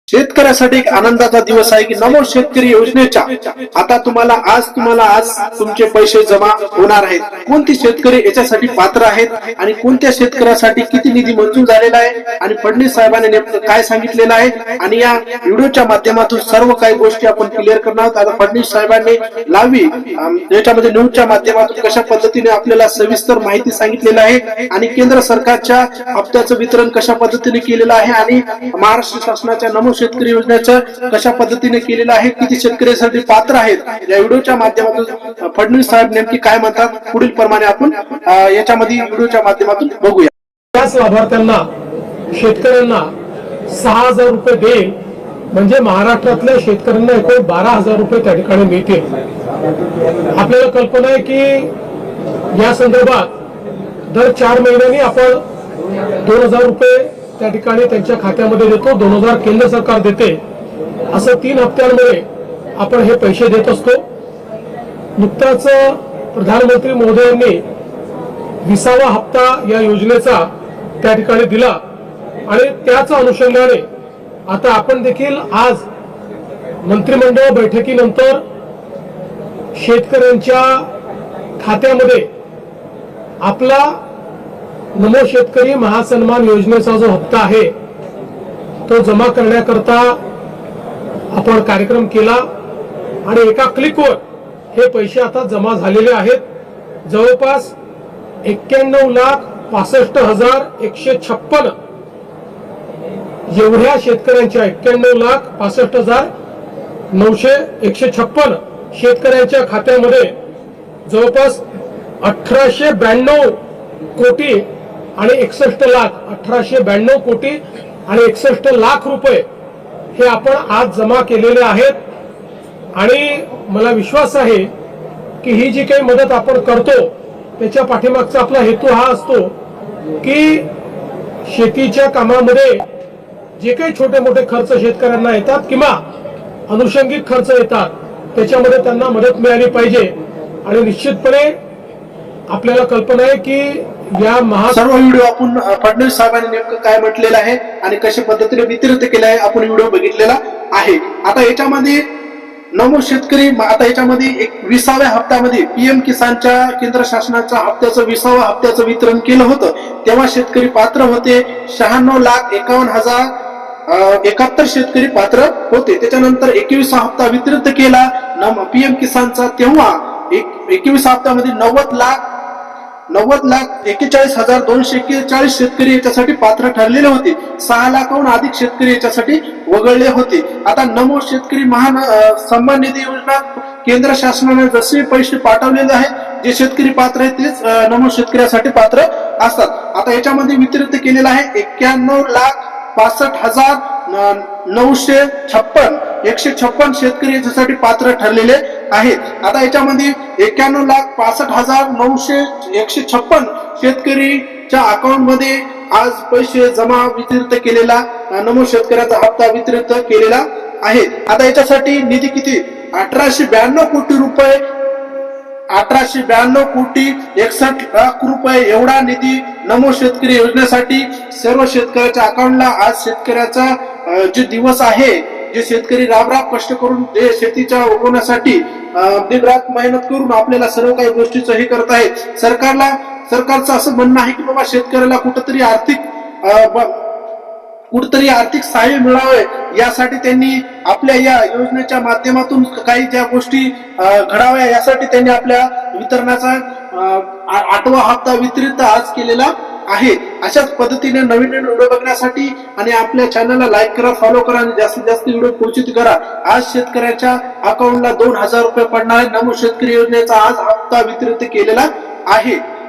शेतकऱ्यासाठी एक आनंदाचा दिवस आहे की नमो शेतकरी योजनेच्या आता तुम्हाला आज तुमचे पैसे जमा होणार आहेत। कोणते शेतकरी याच्यासाठी पात्र आहेत आणि कोणत्या शेतकऱ्यासाठी किती निधी मंजूर झालेला आहे आणि फडणवीस साहेबांनी नेमकं काय सांगितलेलं आहे आणि या व्हिडिओच्या माध्यमातून सर्व काही गोष्टी आपण क्लिअर करणार आहोत। आता फडणवीस साहेबांनी लावी याच्यामध्ये न्यूजच्या माध्यमातून कशा पद्धतीने आपल्याला सविस्तर माहिती सांगितलेली आहे आणि केंद्र सरकारच्या हप्त्याचं वितरण कशा पद्धतीने केलेलं आहे आणि महाराष्ट्र शासनाच्या नमो शेतकरी योजनेचं कशा पद्धतीने केलेलं आहे, किती शेतकऱ्यांसाठी पात्र आहेत, या व्हिडिओच्या माध्यमातून फडणवीस साहेब नेमकी काय म्हणतात पुढील प्रमाणे आपण याच्यामध्ये व्हिडिओच्या माध्यमातून बघूया। त्याच लाभार्थ्यांना शेतकऱ्यांना 6,000 रुपये देईल म्हणजे महाराष्ट्रातल्या शेतकऱ्यांना एकूण 12,000 रुपये त्या ठिकाणी मिळतील। आपल्याला कल्पना आहे की या संदर्भात दर 4 महिन्यांनी आपण 2,000 रुपये त्या ठिकाणी त्यांच्या खात्यामध्ये देतो, 2,000 केंद्र सरकार देते, असं 3 हप्त्यांमध्ये आपण हे पैसे देत असतो। नुकताच प्रधानमंत्री महोदयांनी 20वा हप्ता या योजनेचा त्या ठिकाणी दिला आणि त्याच अनुषंगाने आता आपण देखील आज मंत्रिमंडळ बैठकीनंतर शेतकऱ्यांच्या खात्यामध्ये आपला नमो शेतकरी महासन्मान योजनेचा जो हप्ता आहे तो जमा करण्याकरता आपण कार्यक्रम केला आणि एका क्लिकवर हे पैसे आता जमा झालेले आहेत। जवळपास 91,65,156 एवढ्या शेतकऱ्यांच्या 91,65,156 शेतकऱ्यांच्या खात्यामध्ये जवळपास 1892 कोटी आणि 61 लाख 1892 कोटी आणि 61 लाख रुपये हे आपण आज जमा केलेले आहेत। आणि मला विश्वास आहे की ही जी काही मदत आपण करतो त्याच्या पाठीमागचा आपला हेतू हा असतो की शेतीच्या कामामध्ये जे काही छोटे मोठे खर्च शेतकऱ्यांना येतात किंवा अनुषंगिक खर्च येतात त्याच्यामध्ये त्यांना मदत मिळाली पाहिजे। आणि निश्चितपणे आपल्याला कल्पना आहे की या सर्व व्हिडिओ आपण फडणवीस साहेबांनी नेमकं काय म्हटलेलं आहे आणि कशा पद्धतीने वितरित केलं आहे आपण व्हिडिओ बघितलेला आहे। आता याच्यामध्ये नमो शेतकरी आता याच्यामध्ये 20व्या हप्त्यामध्ये पीएम किसानच्या केंद्र शासनाच्या हप्त्याचं 20व्या हप्त्याचं वितरण केलं होतं तेव्हा शेतकरी पात्र होते 96,51,071 शेतकरी पात्र होते। त्याच्यानंतर 21वा हप्ता वितरित केला पीएम किसानचा तेव्हा 21 हप्त्यामध्ये 90,41,241 शेतकरी याच्यासाठी पात्र ठरलेले होते। 6 लाखाहून अधिक शेतकरी याच्यासाठी वगळले होते। आता नमो शेतकरी सन्मान निधी योजना केंद्र शासनाने जसे पैसे पाठवलेले आहेत जे शेतकरी पात्र आहेत तेच नमो शेतकऱ्यासाठी पात्र असतात। आता याच्यामध्ये वितरित केलेला आहे 91,65,156 शेतकरी याच्यासाठी पात्र ठरलेले आहेत। आता याच्यामध्ये 91,65,156 शेतकरीच्या अकाउंट मध्ये आज पैसे जमा वितरित केलेला नमो शेतकऱ्याचा हप्ता वितरित केलेला आहे। आता याच्यासाठी निधी किती 1892 कोटी रुपये 1892 कोटी 61 लाख रुपये एवढा निधी नमो शेतकरी योजनेसाठी सर्व शेतकऱ्याच्या अकाउंटला आज शेतकऱ्याचा जे दिवस आहे जे शेतकरी राबराब कष्ट करून शेतीच्या उगवण्यासाठी दिनरात मेहनत करून आपल्याला सर्व काही गोष्टीचं हे करत आहे। सरकारचं असं म्हणणं आहे की बाबा शेतकऱ्याला कुठतरी आर्थिक सहाय्य मिळावे यासाठी त्यांनी आपल्या या योजनेच्या माध्यमातून काही ज्या गोष्टी घडाव्या यासाठी त्यांनी आपल्या वितरणाचा 8वा हप्ता वितरित आज केलेला आहे। अशाच पद्धतीने नवीन व्हिडिओ बघण्यासाठी आणि आपल्या चॅनलला लाईक करा, फॉलो करा आणि जास्तीत जास्त व्हिडिओ पोहोचित करा। आज शेतकऱ्याच्या अकाउंटला 2,000 रुपये पडणार आहे। नमो शेतकरी योजनेचा आज हप्ता वितरित केलेला आहे।